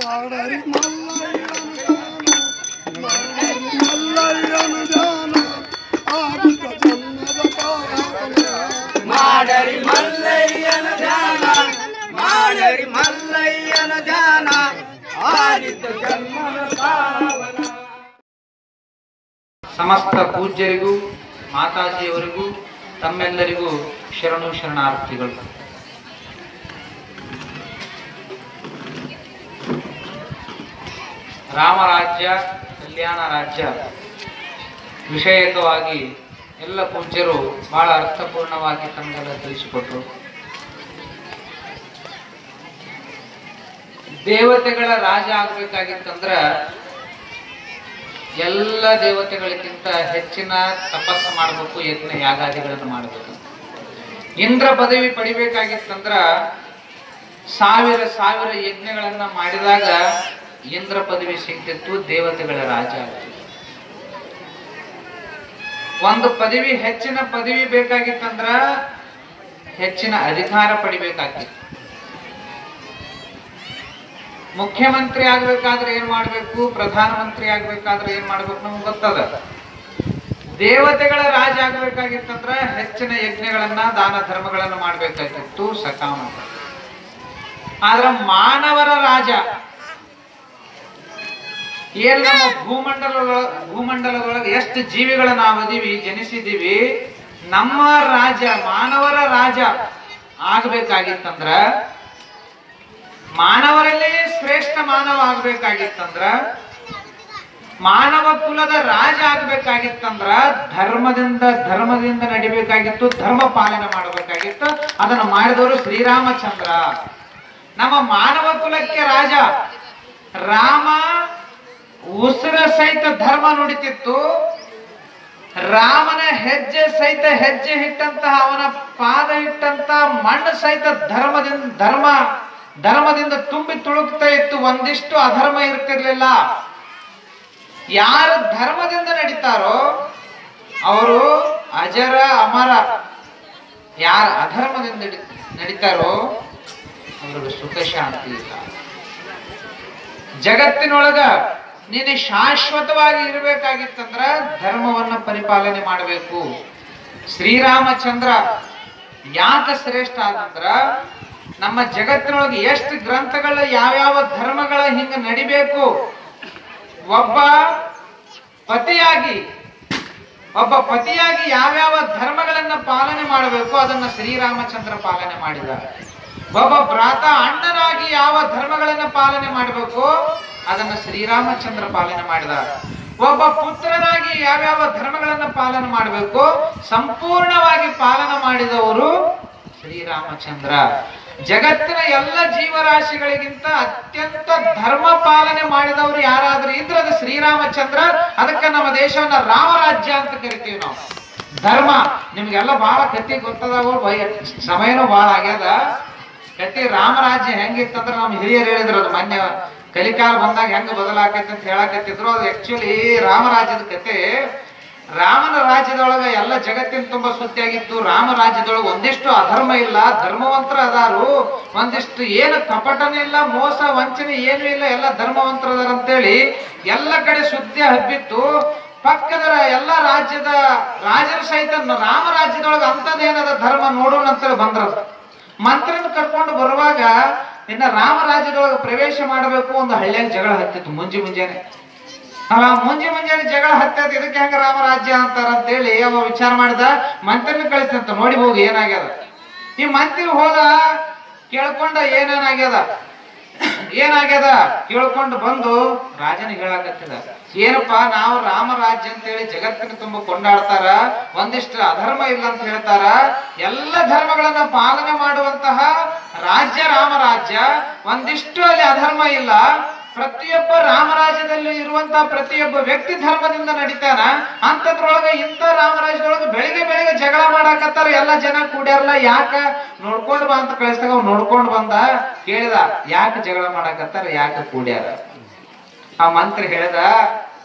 ಮಾಡರಿ ಮಲ್ಲಯ್ಯನು ಜಾನ ಆಡಿದ ಜನ್ಮದ ಪಾವನ ಮಾಡರಿ ಮಲ್ಲಯ್ಯನ ಧ್ಯಾನ ಮಾಡರಿ ಮಲ್ಲಯ್ಯನ ಧ್ಯಾನ ಆಡಿದ ಜನ್ಮದ ಪಾವನ. ಸಮಸ್ತ ಪೂಜ್ಯರಿಗೂ ಮಾತಾಜಿಯವರಿಗೂ ತಮ್ಮೆಲ್ಲರಿಗೂ ಶರಣು ಶರಣಾರ್ಥಿಗಳು. ರಾಮರಾಜ್ಯ ಕಲ್ಯಾಣ ರಾಜ್ಯ ವಿಷಯಕವಾಗಿ ಎಲ್ಲ ಪೂಜ್ಯರು ಬಹಳ ಅರ್ಥಪೂರ್ಣವಾಗಿ ತಮಗೆಲ್ಲ ತಿಳಿಸಿಕೊಟ್ರು. ದೇವತೆಗಳ ರಾಜ ಆಗ್ಬೇಕಾಗಿತ್ತಂದ್ರ ಎಲ್ಲ ದೇವತೆಗಳಿಗಿಂತ ಹೆಚ್ಚಿನ ತಪಸ್ಸು ಮಾಡಬೇಕು, ಯಜ್ಞ ಯಾಗಾದಿಗಳನ್ನು ಮಾಡಬೇಕು. ಇಂದ್ರ ಪದವಿ ಪಡಿಬೇಕಾಗಿತ್ತಂದ್ರ ಸಾವಿರ ಸಾವಿರ ಯಜ್ಞಗಳನ್ನ ಮಾಡಿದಾಗ ಇಂದ್ರ ಪದವಿ ಸಿಗ್ತಿತ್ತು, ದೇವತೆಗಳ ರಾಜ ಆಗ್ತಿತ್ತು. ಒಂದು ಪದವಿ ಹೆಚ್ಚಿನ ಪದವಿ ಬೇಕಾಗಿತ್ತಂದ್ರ ಹೆಚ್ಚಿನ ಅಧಿಕಾರ ಪಡಿಬೇಕಾಗಿತ್ತು. ಮುಖ್ಯಮಂತ್ರಿ ಆಗ್ಬೇಕಾದ್ರೆ ಏನ್ ಮಾಡ್ಬೇಕು, ಪ್ರಧಾನಮಂತ್ರಿ ಆಗ್ಬೇಕಾದ್ರೆ ಏನ್ ಮಾಡ್ಬೇಕು ನಮ್ಗೆ ಗೊತ್ತದ. ದೇವತೆಗಳ ರಾಜ ಆಗ್ಬೇಕಾಗಿತ್ತಂದ್ರ ಹೆಚ್ಚಿನ ಯಜ್ಞಗಳನ್ನ ದಾನ ಧರ್ಮಗಳನ್ನ ಮಾಡ್ಬೇಕಾಗಿತ್ತು, ಸಕಾಮ. ಆದ್ರ ಮಾನವರ ರಾಜ ಏನ್ ನಮ್ಮ ಭೂಮಂಡಲದೊಳಗೆ ಎಷ್ಟು ಜೀವಿಗಳ ನಾವು ಅದೀವಿ, ಜನಿಸಿದೀವಿ, ನಮ್ಮ ರಾಜ ಮಾನವರ ರಾಜ ಆಗ್ಬೇಕಾಗಿತ್ತಂದ್ರ, ಮಾನವರಲ್ಲೇ ಶ್ರೇಷ್ಠ ಮಾನವ ಆಗ್ಬೇಕಾಗಿತ್ತಂದ್ರ, ಮಾನವ ಕುಲದ ರಾಜ ಆಗ್ಬೇಕಾಗಿತ್ತಂದ್ರ ಧರ್ಮದಿಂದ ನಡಿಬೇಕಾಗಿತ್ತು, ಧರ್ಮ ಪಾಲನೆ ಮಾಡಬೇಕಾಗಿತ್ತು. ಅದನ್ನು ಮಾಡಿದವರು ಶ್ರೀರಾಮಚಂದ್ರ. ನಮ್ಮ ಮಾನವ ಕುಲಕ್ಕೆ ರಾಜ ರಾಮ ಉಸಿರ ಸಹಿತ ಧರ್ಮ ನುಡಿತಿತ್ತು. ರಾಮನ ಹೆಜ್ಜೆ ಸಹಿತ ಹೆಜ್ಜೆ ಇಟ್ಟಂತಹ, ಅವನ ಪಾದ ಇಟ್ಟಂತಹ ಮಣ್ಣು ಸಹಿತ ಧರ್ಮದಿಂದ ತುಂಬಿ ತುಳುಕ್ತಾ ಇತ್ತು. ಒಂದಿಷ್ಟು ಅಧರ್ಮ ಇರ್ತಿರ್ಲಿಲ್ಲ. ಯಾರು ಧರ್ಮದಿಂದ ನಡೀತಾರೋ ಅವರು ಅಜರ ಅಮರ. ಯಾರು ಅಧರ್ಮದಿಂದ ನಡೀತಾರೋ ಅವ್ರಿಗೆ ಸುಖ ಶಾಂತಿ ಇಲ್ಲ. ಜಗತ್ತಿನೊಳಗ ನೀನು ಶಾಶ್ವತವಾಗಿ ಇರಬೇಕಾಗಿತ್ತಂದ್ರ ಧರ್ಮವನ್ನ ಪರಿಪಾಲನೆ ಮಾಡಬೇಕು. ಶ್ರೀರಾಮಚಂದ್ರ ಯಾಕೆ ಶ್ರೇಷ್ಠ ಆದಂದ್ರ, ನಮ್ಮ ಜಗತ್ತಿನೊಳಗೆ ಎಷ್ಟು ಗ್ರಂಥಗಳ ಯಾವ್ಯಾವ ಧರ್ಮಗಳ ಹಿಂಗ ನಡಿಬೇಕು, ಒಬ್ಬ ಪತಿಯಾಗಿ ಯಾವ್ಯಾವ ಧರ್ಮಗಳನ್ನ ಪಾಲನೆ ಮಾಡಬೇಕು ಅದನ್ನ ಶ್ರೀರಾಮಚಂದ್ರ ಪಾಲನೆ ಮಾಡಿದ. ಒಬ್ಬ ಭ್ರಾತ ಅಣ್ಣನಾಗಿ ಯಾವ ಧರ್ಮಗಳನ್ನ ಪಾಲನೆ ಮಾಡಬೇಕು ಅದನ್ನ ಶ್ರೀರಾಮಚಂದ್ರ ಪಾಲನೆ ಮಾಡಿದ. ಒಬ್ಬ ಪುತ್ರನಾಗಿ ಯಾವ್ಯಾವ ಧರ್ಮಗಳನ್ನ ಪಾಲನೆ ಮಾಡಬೇಕು ಸಂಪೂರ್ಣವಾಗಿ ಪಾಲನೆ ಮಾಡಿದವರು ಶ್ರೀರಾಮಚಂದ್ರ. ಜಗತ್ತಿನ ಎಲ್ಲ ಜೀವರಾಶಿಗಳಿಗಿಂತ ಅತ್ಯಂತ ಧರ್ಮ ಪಾಲನೆ ಮಾಡಿದವರು ಯಾರಾದ್ರೂ ಇದ್ರೆ ಅದು ಶ್ರೀರಾಮಚಂದ್ರ. ಅದಕ್ಕೆ ನಮ್ಮ ದೇಶವನ್ನ ರಾಮರಾಜ್ಯ ಅಂತ ಕರಿತೀವಿ ನಾವು. ಧರ್ಮ ನಿಮ್ಗೆಲ್ಲ ಬಹಳ ಕತಿ ಗೊತ್ತದಾವ, ಸಮಯನೂ ಬಹಳ ಆಗ್ಯದ. ಕತಿ ರಾಮರಾಜ್ಯ ಹೆಂಗಿತ್ತಂದ್ರೆ ನಮ್ಮ ಹಿರಿಯರು ಹೇಳಿದ್ರು, ಅದು ಮೊನ್ನೆ ಕಲಿಕಾಲ ಬಂದಾಗ ಹೆಂಗ ಬದಲಾಕೈತಿ ಅಂತ ಹೇಳಕತ್ತಿದ್ರು. ಅದು ಆಕ್ಚುಲಿ ರಾಮರಾಜ್ಯದ ಕತೆ. ರಾಮನ ರಾಜ್ಯದೊಳಗ ಎಲ್ಲ ಜಗತ್ತಿನ ತುಂಬಾ ಸುದ್ದಿ ಆಗಿತ್ತು. ರಾಮ ರಾಜ್ಯದೊಳಗೆ ಒಂದಿಷ್ಟು ಅಧರ್ಮ ಇಲ್ಲ, ಧರ್ಮವಂತರ ಅದಾರು. ಒಂದಿಷ್ಟು ಏನು ಕಪಟನೇ ಇಲ್ಲ, ಮೋಸ ವಂಚನೆ ಏನು ಇಲ್ಲ, ಎಲ್ಲ ಧರ್ಮವಂತರ ಅದಾರ ಅಂತೇಳಿ ಎಲ್ಲ ಕಡೆ ಸುದ್ದಿ ಹಬ್ಬಿತ್ತು. ಪಕ್ಕದ ಎಲ್ಲ ರಾಜ್ಯದ ರಾಜರ ಸಹಿತ ರಾಮ ರಾಜ್ಯದೊಳಗೆ ಅಂತದೇನದ ಧರ್ಮ ನೋಡೋಣ ಅಂತೇಳಿ ಬಂದ್ರ. ಮಂತ್ರನ ಕರ್ಕೊಂಡು ಬರುವಾಗ ಇನ್ನ ರಾಮ ರಾಜ್ಯದೊಳಗೆ ಪ್ರವೇಶ ಮಾಡಬೇಕು, ಒಂದು ಹಳ್ಳಿಯಾಗ ಜಗಳ ಹತ್ತಿತ್ತು ಮುಂಜಾನೆ. ಮುಂಜಾನೆ ಜಗಳ ಹತ್ತದ, ಇದಕ್ಕೆ ಹೆಂಗ ರಾಮರಾಜ್ಯ ಅಂತಾರ ಅಂತೇಳಿ ಅವ ವಿಚಾರ ಮಾಡಿದ. ಮಂತ್ರಿನ ಕಳಿಸ್ತಂತ, ನೋಡಿ ಹೋಗಿ ಏನಾಗ್ಯದ. ಈ ಮಂತ್ರಿ ಹೋದ, ಕೇಳ್ಕೊಂಡ ಏನಾಗ್ಯದ ಕೇಳ್ಕೊಂಡು ಬಂದು ರಾಜನಿಗೆ ಹೇಳಕತ್ತಿದ, ಏನಪ್ಪಾ ನಾವು ರಾಮರಾಜ್ಯ ಅಂತೇಳಿ ಜಗತ್ತಿನ ತುಂಬ ಕೊಂಡಾಡ್ತಾರ, ಒಂದಿಷ್ಟು ಅಧರ್ಮ ಇಲ್ಲ ಅಂತ ಹೇಳ್ತಾರ. ಎಲ್ಲ ಧರ್ಮಗಳನ್ನ ಪಾಲನೆ ಮಾಡುವಂತಹ ರಾಜ್ಯ ರಾಮರಾಜ್ಯ, ಒಂದಿಷ್ಟು ಅಲ್ಲಿ ಅಧರ್ಮ ಇಲ್ಲ. ಪ್ರತಿಯೊಬ್ಬ ರಾಮರಾಜ್ಯದಲ್ಲಿ ಇರುವಂತಹ ಪ್ರತಿಯೊಬ್ಬ ವ್ಯಕ್ತಿ ಧರ್ಮದಿಂದ ನಡೀತಾನ. ಅಂತದ್ರೊಳಗೆ ಇಂಥ ರಾಮರಾಜ್ಯದೊಳಗೆ ಬೆಳಿಗ್ಗೆ ಜಗಳ ಮಾಡಾಕತ್ತಾರ. ಎಲ್ಲ ಜನ ಕೂಡ್ಯಾರಲ್ಲ, ಯಾಕ ನೋಡ್ಕೊಂಡು ಬಾ ಅಂತ ಕಳಿಸಿದಾಗ ಅವ್ ನೋಡ್ಕೊಂಡು ಬಂದ. ಕೇಳಿದ, ಯಾಕೆ ಜಗಳ ಮಾಡಾಕತ್ತಾರ, ಯಾಕೆ ಕೂಡ್ಯಾರ? ಆ ಮಂತ್ರಿ ಹೇಳ್ದ,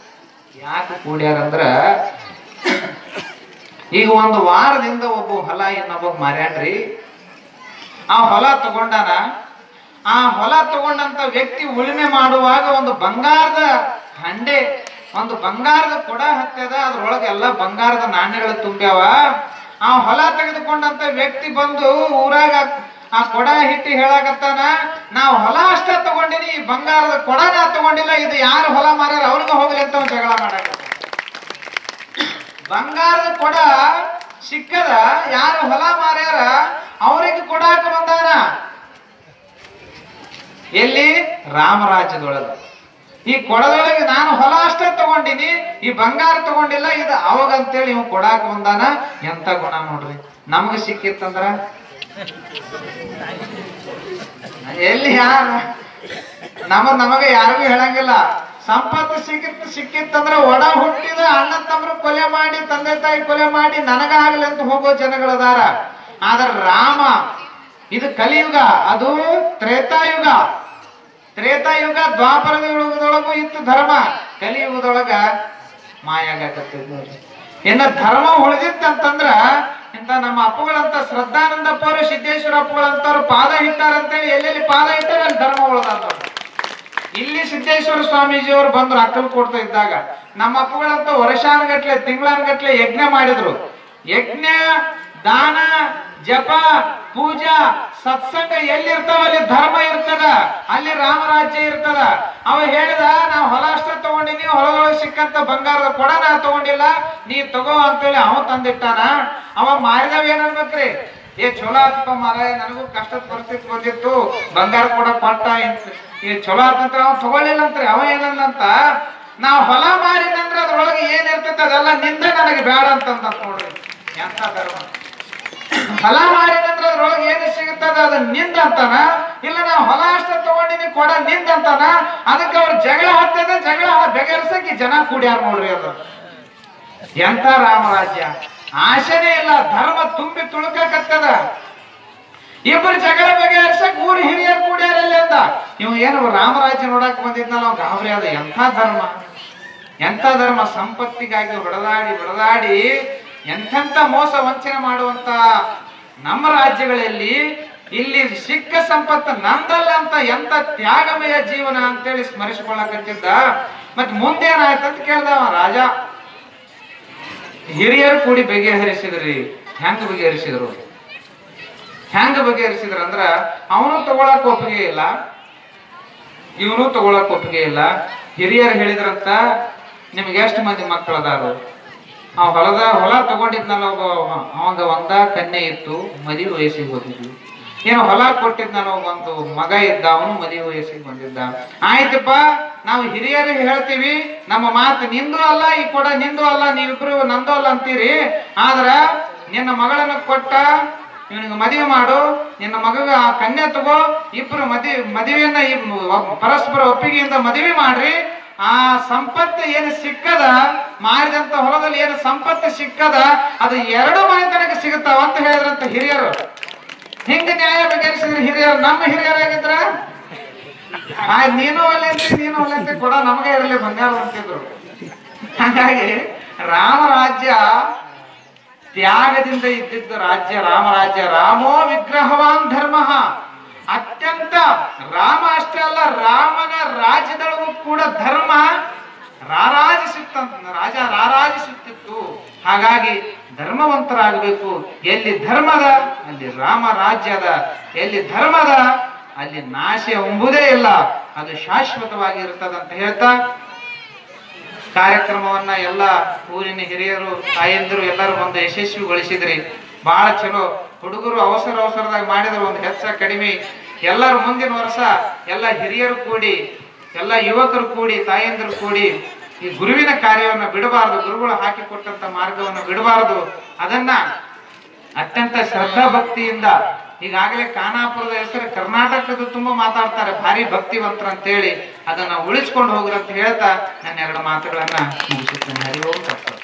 ಯಾಕೆ ಕೂಡ್ಯಾರಂದ್ರ ಈಗ ಒಂದು ವಾರದಿಂದ ಒಬ್ಬ ಹೊಲ ಇನ್ನೊಬ್ಬ ಮಾರ್ಯಾನ್ರಿ. ಆ ಹೊಲ ತಗೊಂಡಾನ. ಆ ಹೊಲ ತಗೊಂಡಂತ ವ್ಯಕ್ತಿ ಉಳುಮೆ ಮಾಡುವಾಗ ಒಂದು ಬಂಗಾರದ ಹಂಡೆ, ಒಂದು ಬಂಗಾರದ ಕೊಡ ಹತ್ಯದ, ಅದ್ರೊಳಗೆ ಎಲ್ಲ ಬಂಗಾರದ ನಾಣ್ಯಗಳು ತುಂಬ್ಯಾವ. ಆ ಹೊಲ ತೆಗೆದುಕೊಂಡಂತ ವ್ಯಕ್ತಿ ಬಂದು ಊರಾಗ ಆ ಕೊಡ ಹಿಟ್ಟಿ ಹೇಳಾಕತ್ತಾನ, ನಾವು ಹೊಲ ಅಷ್ಟ ತಗೊಂಡಿನಿ, ಈ ಬಂಗಾರದ ಕೊಡ ನಾ ತಗೊಂಡಿಲ್ಲ, ಇದು ಯಾರು ಹೊಲ ಮಾರ್ಯಾರ ಅವ್ರಿಗೆ ಹೋಗ್ಲಿ ಅಂತ ಒಂದು ಜಗಳ ಮಾಡಾಕ. ಬಂಗಾರದ ಕೊಡ ಸಿಕ್ಕದ, ಯಾರು ಹೊಲ ಮಾರ್ಯಾರ ಅವ್ರಿಗೆ ಕೊಡಾಕ ಬಂದಾನ. ಎಲ್ಲಿ? ರಾಮರಾಜ್ಯದೊಳಗ. ಈ ಕೊಡದೊಳಗೆ ನಾನು ಹೊಲ ಅಷ್ಟೇ ತಗೊಂಡಿನಿ, ಈ ಬಂಗಾರ ತಗೊಂಡಿಲ್ಲ, ಇದು ಅವಾಗಂತೇಳಿ ಇವ್ ಕೊಡಾಕ ಬಂದಾನ. ಎಂತ ಗುಣ ನೋಡ್ರಿ. ನಮ್ಗೆ ಸಿಕ್ಕಿತ್ತಂದ್ರ ಎಲ್ಲಿ ಯಾರ ನಮಗೆ ಯಾರಿಗೂ ಹೇಳಂಗಿಲ್ಲ. ಸಂಪತ್ತು ಸಿಕ್ಕಿತ್ತಂದ್ರ ಒಡ ಹುಟ್ಟಿದ ಅಣ್ಣ ತಮ್ಮರು ಕೊಲೆ ಮಾಡಿ, ತಂದೆ ತಾಯಿ ಕೊಲೆ ಮಾಡಿ ನನಗಾಗಲಿ ಅಂತ ಹೋಗೋ ಜನಗಳದಾರ. ಆದ್ರ ರಾಮ ಇದು ಕಲಿಯುಗ, ಅದು ತ್ರೇತಾಯುಗ. ತ್ರೇತಾಯುಗ ದ್ವಾಪರದ ಯುಗದೊಳಗೂ ಇತ್ತು ಧರ್ಮ, ಕಲಿಯುಗದೊಳಗ ಮಾಯಾಗತ್ತಿದ್ದ. ಇನ್ನು ಧರ್ಮ ಉಳಿದಿತ್ತಂತಂದ್ರ ಇಂತ ನಮ್ಮ ಅಪ್ಪುಗಳಂತ ಶ್ರದ್ಧಾನಂದಪ್ಪವರು, ಸಿದ್ದೇಶ್ವರ ಅಪ್ಪುಗಳಂತವ್ರು ಪಾದ ಇಟ್ಟಾರಂತೇಳಿ ಎಲ್ಲೆಲ್ಲಿ ಪಾದ ಇಟ್ಟಾರ ಅಲ್ಲಿ ಧರ್ಮ ಉಳಿದ. ಇಲ್ಲಿ ಸಿದ್ದೇಶ್ವರ ಸ್ವಾಮೀಜಿಯವರು ಬಂದ್ರು ಅಕ್ಕಲಕೋಟ ಇದ್ದಾಗ. ನಮ್ಮ ಅಪ್ಪುಗಳಂತ ವರ್ಷಾನುಗಟ್ಲೆ ತಿಂಗಳಾನುಗಟ್ಲೆ ಯಜ್ಞ ಮಾಡಿದ್ರು. ಯಜ್ಞ, ದಾನ, ಜಪ, ಪೂಜಾ, ಸತ್ಸಂಗ ಎಲ್ಲಿರ್ತಾವ ಅಲ್ಲಿ ಧರ್ಮ ಇರ್ತದ, ಅಲ್ಲಿ ರಾಮರಾಜ್ಯ ಇರ್ತದ. ಅವ ಹೇಳಿದ, ನಾವು ಹೊಲ ಅಷ್ಟ ತಗೊಂಡಿನಿ, ಹೊಲದೊಳಗೆ ಸಿಕ್ಕಂತ ಬಂಗಾರದ ಕೊಡ ನಾ ತಗೊಂಡಿಲ್ಲ, ನೀ ತಗೋ ಅಂತೇಳಿ ಅವ ತಂದಿಟ್ಟಾನ. ಅವ ಮಾರಿದವ ಏನ್ ಅನ್ಬೇಕ್ರಿ? ಏ ಚಲೋ ಆತಪ್ಪ ಮಾರಾಯ, ನನಗೂ ಕಷ್ಟದ ಪರಿಸ್ಥಿತಿ ಬಂದಿತ್ತು, ಬಂಗಾರ ಕೊಡ ಕೊಟ್ಟ, ಈ ಚಲೋ ಆತಂತ್ರ ಅವ ತಗೊಳ್ಳಿಲ್ಲ ಅಂತ್ರಿ. ಅವ ಏನಂದಂತ, ನಾವ್ ಹೊಲ ಮಾರಿದಂದ್ರೆ ಅದ್ರೊಳಗೆ ಏನ್ ಇರ್ತೈತೆ ಅದೆಲ್ಲ ನಿಂದ, ನನಗೆ ಬೇಡ ಅಂತಂದ. ನೋಡ್ರಿ ಎಂತ ಧರ್ಮ. ಹೊಲ ಮಾರಿದಂದ್ರೆ ಅದ್ರೊಳಗೆ ಏನು ಸಿಗುತ್ತದ ಅದು ನಿಂದ ಅಂತಾನ, ಇಲ್ಲ ನಾವು ಹೊಲ ಅಷ್ಟ ತಗೊಂಡಿನಿ ಕೊಡ ನಿಂದ ಅಂತಾನ. ಅದಕ್ಕೆ ಅವ್ರು ಜಗಳ ಹತ್ತದ, ಜಗಳ ಬಗೆಹರಿಸಕ್ಕೆ ಜನ ಕೂಡ್ಯಾರ ನೋಡ್ರಿ. ಅದು ಎಂತ ರಾಮರಾಜ್ಯ. ಆಶೆನೇ ಇಲ್ಲ, ಧರ್ಮ ತುಂಬಿ ತುಳುಕತ್ತದ. ಇಬ್ಬರು ಜಗಳ ಬಗೆಹರಿಸಕ್ ಊರು ಹಿರಿಯರು ಕೂಡ್ಯಾರಲ್ಲಿ ಅಂದ. ಇವ್ ಏನು ರಾಮರಾಜ್ಯ ನೋಡಕ್ ಬಂದಿದ್ನಲ್ಲ, ಅವ್ ಗಾಬರಿ ಅದ. ಎಂಥ ಧರ್ಮ, ಎಂಥ ಧರ್ಮ. ಸಂಪತ್ತಿಗಾಗಿ ಹೊಡೆದಾಡಿ ಎಂಥೆಂಥ ಮೋಸ ವಂಚನೆ ಮಾಡುವಂತ ನಮ್ಮ ರಾಜ್ಯಗಳಲ್ಲಿ ಇಲ್ಲಿ ಸಿಕ್ಕ ಸಂಪತ್ತು ನಂದಲ್ಲ ಅಂತ ಎಂತ ತ್ಯಾಗಮಯ ಜೀವನ ಅಂತೇಳಿ ಸ್ಮರಿಸಿಕೊಳ್ಳಕತ್ತಿದ್ದ. ಮತ್ ಮುಂದೇನಾಯ್ತಂತ ಕೇಳ್ದವ ರಾಜ. ಹಿರಿಯರು ಕೂಡಿ ಬಗೆಹರಿಸಿದ್ರಿ. ಹೆಂಗ ಬಗೆಹರಿಸಿದ್ರು? ಅಂದ್ರ ಅವನು ತಗೊಳಕ್ ಒಪ್ಪಿಗೆ ಇಲ್ಲ, ಇವನು ತಗೊಳಕ್ ಒಪ್ಪಿಗೆ ಇಲ್ಲ. ಹಿರಿಯರು ಹೇಳಿದ್ರಂತ, ನಿಮ್ಗೆ ಎಷ್ಟು ಮಂದಿ ಮಕ್ಕಳದಾರು? ಆ ಹೊಲ ತಗೊಂಡಿದ್ನಲ್ಲ ಅವಾಗ ಒಂದ ಕನ್ಯೆ ಇತ್ತು, ಮದುವೆ ವಯಸ್ಸಿಗೆ ಹೋಗಿದ್ವಿ. ಏನು ಹೊಲ ಕೊಟ್ಟಿದ್ನಲ್ಲ ಒಂದು ಮಗ ಇದ್ದ, ಅವನು ಮದುವೆ ವಯಸ್ಸಿಗೆ ಬಂದಿದ್ದ. ಆಯ್ತಪ್ಪ, ನಾವು ಹಿರಿಯರಿಗೆ ಹೇಳ್ತೀವಿ, ನಮ್ಮ ಮಾತು ನಿಂದು ಅಲ್ಲ, ಈ ಕೊಡ ನಿಂದು ಅಲ್ಲ, ನೀವಿಬ್ರು ನಂದು ಅಲ್ಲ ಅಂತೀರಿ. ಆದ್ರ ನಿನ್ನ ಮಗಳನ್ನ ಕೊಟ್ಟ ಇವನಿಗೆ ಮದುವೆ ಮಾಡು, ನಿನ್ನ ಮಗಗ ಆ ಕನ್ಯೆ ತಗೋ, ಇಬ್ರು ಮದುವೆಯನ್ನ ಪರಸ್ಪರ ಒಪ್ಪಿಗೆಯಿಂದ ಮದುವೆ ಮಾಡ್ರಿ. ಆ ಸಂಪತ್ತು ಏನು ಸಿಕ್ಕದ, ಮಾರಿದಂತ ಹೊಲದಲ್ಲಿ ಏನು ಸಂಪತ್ತು ಸಿಕ್ಕದ, ಅದು ಎರಡು ಮನೆತನಕ್ಕೆ ಸಿಗುತ್ತಾವ ಅಂತ ಹೇಳಿದ್ರಂತ ಹಿರಿಯರು. ಹಿಂಗ ನ್ಯಾಯ ಬಗೆಹರಿಸಿದ್ರು ಹಿರಿಯರು. ನಮ್ಮ ಹಿರಿಯರಾಗಿದ್ರ ನೀನು ಒಲ್ಲೆ ಕೊಡ ನಮಗೆ ಇರಲಿ ಬಂಗಾರ ಅಂತಿದ್ರು. ಹಾಗಾಗಿ ರಾಮರಾಜ್ಯ ತ್ಯಾಗದಿಂದ ಇದ್ದಿದ್ದು ರಾಜ್ಯ, ರಾಮರಾಜ್ಯ. ರಾಮೋ ವಿಗ್ರಹವಾನ್ ಧರ್ಮ. ಅತ್ಯಂತ ರಾಮ ಅಷ್ಟೇ ಅಲ್ಲ, ರಾಮನ ರಾಜ್ಯದೊಳಗೂ ಕೂಡ ಧರ್ಮ ರಾರಾಜಿಸುತ್ತಿತ್ತು. ಹಾಗಾಗಿ ಧರ್ಮವಂತರಾಗಬೇಕು. ಎಲ್ಲಿ ಧರ್ಮದ ಅಲ್ಲಿ ರಾಮ ರಾಜ್ಯದ, ಎಲ್ಲಿ ಧರ್ಮದ ಅಲ್ಲಿ ನಾಶ ಎಂಬುದೇ ಇಲ್ಲ, ಅದು ಶಾಶ್ವತವಾಗಿ ಇರ್ತದಂತ ಹೇಳ್ತಾ ಕಾರ್ಯಕ್ರಮವನ್ನ ಎಲ್ಲ ಊರಿನ ಹಿರಿಯರು, ತಾಯಂದಿರು ಎಲ್ಲರೂ ಬಂದು ಯಶಸ್ವಿಗೊಳಿಸಿದ್ರಿ. ಬಹಳ ಚಲೋ. ಹುಡುಗರು ಅವಸರದಾಗ ಮಾಡಿದ್ರು, ಒಂದು ಹೆಚ್ಚ ಕಡಿಮೆ. ಎಲ್ಲರೂ ಮುಂದಿನ ವರ್ಷ ಎಲ್ಲ ಹಿರಿಯರು ಕೂಡಿ, ಎಲ್ಲ ಯುವಕರು ಕೂಡಿ, ತಾಯಂದಿರು ಕೂಡಿ ಈ ಗುರುವಿನ ಕಾರ್ಯವನ್ನು ಬಿಡಬಾರದು, ಗುರುಗಳು ಹಾಕಿಕೊಟ್ಟಂತ ಮಾರ್ಗವನ್ನು ಬಿಡಬಾರದು. ಅದನ್ನ ಅತ್ಯಂತ ಶ್ರದ್ಧಾ ಭಕ್ತಿಯಿಂದ, ಈಗಾಗಲೇ ಖಾನಾಪುರದ ಹೆಸರು ಕರ್ನಾಟಕದ ತುಂಬಾ ಮಾತಾಡ್ತಾರೆ, ಭಾರಿ ಭಕ್ತಿವಂತರ ಅಂತೇಳಿ, ಅದನ್ನ ಉಳಿಸ್ಕೊಂಡು ಹೋಗ್ರಿ ಅಂತ ಹೇಳ್ತಾ ನನ್ನ ಎರಡು मातुಗಳನ್ನ मुगिಸುತ್ತೇನೆ. हरि ओम तत्सत.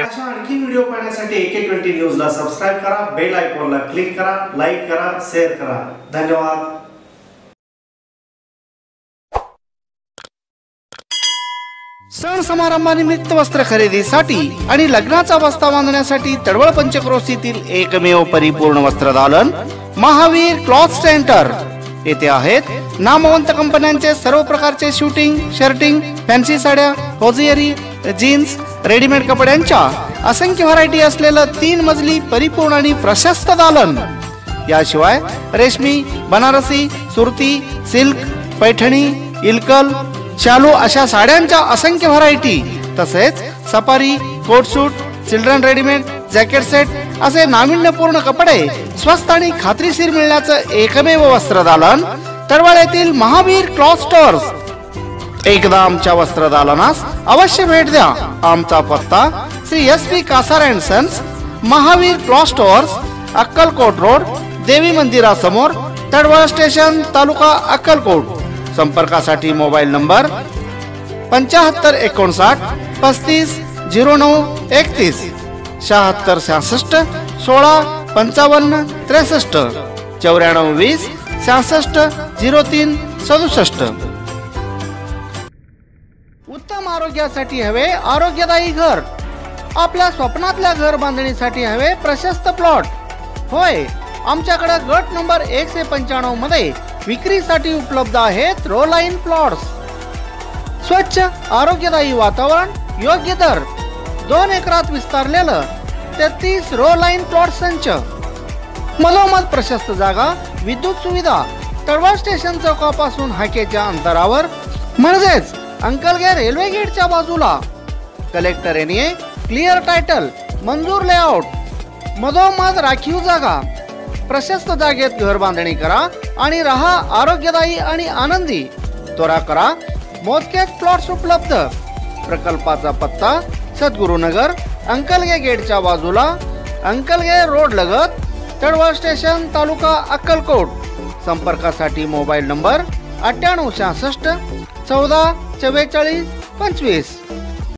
अशा आणखी व्हिडिओ पाहण्यासाठी AK20 न्यूजला सबस्क्राईब करा, बेल आयकॉनला क्लिक करा, लाईक करा, शेअर करा. धन्यवाद. सण समारंभानिमित्त वस्त्र खरेदीसाठी आणि लग्नाचा बस्ता बांधण्यासाठी तडवळ पंचक्रोशीतील एकमेव परिपूर्ण वस्त्रदालन महावीर क्लॉथ सेंटर. येथे आहेत नामवंत कंपन्यांचे सर्व प्रकारचे शूटिंग, शर्टिंग, फॅन्सी साड्या, होजियरी, जीन्स, रेडीमेड कपड्यांच्या असंख्य व्हरायटी असलेलं 3 मजली परिपूर्ण आणि प्रशस्त दालन. याशिवाय रेशमी, बनारसी, सुरती, सिल्क, पैठणी, इल्कल, शालू अशा साड्यांच्या असंख्य व्हरायटी, तसेच safari, coat suit, children readymade, jacket set असे नाविन्यपूर्ण कपडे स्वस्त आणि खात्रीशीर मिळण्याचं एकमेव वस्त्रदालन तळवळ येथील महावीर क्लॉथ स्टोअर्स. एकदा आमच्या वस्त्रदालनास अवश्य भेट द्या. आमचा पत्ता Shri SP Kasar and sons, Mahavir cloth stores, Akkalkot road, देवी मंदिरासमोर, तळवळ स्टेशन, तालुका अक्कलकोट. संपर्कासाठी मोबाईल नंबर 7559 35 09 31, 76 66 16 55 63, 94 20 66 03 67. उत्तम आरोग्यासाठी हवे आरोग्यदायी घर. आपल्या स्वप्नातल्या घर बांधणीसाठी हवे प्रशस्त प्लॉट. होय, आमच्याकडे गट नंबर 195 मध्ये विक्रीसाठी उपलब्ध आहेत रो लाईन प्लॉट्स. स्वच्छ आरोग्यदायी वातावरण, योग्य दर, 2 एकरात विस्तारलेलं 33 रो लाईन प्लॉट संच, मधोमध प्रशस्त जागा, विद्युत सुविधा, तळवळ स्टेशन चौकापासून हाकेच्या अंतरावर, म्हणजेच अंकलगे रेल्वे गेटच्या बाजूला. कलेक्टर एरिया, क्लिअर टायटल, मंजूर लेआउट, मधोमध राखीव जागा. प्रशस्त जागेत घर बांधणी करा आणि राहा आरोग्यदायी आणि आनंदी. त्वरा करा, मोजकेच प्लॉट्स उपलब्ध. प्रकल्पाचा पत्ता सद्गुरुनगर, अंकलगे गेटच्या बाजूला, अंकलगे रोड लगत, तळवळ स्टेशन, तालुका अक्कलकोट. संपर्कासाठी मोबाईल नंबर 9866 14 44 25.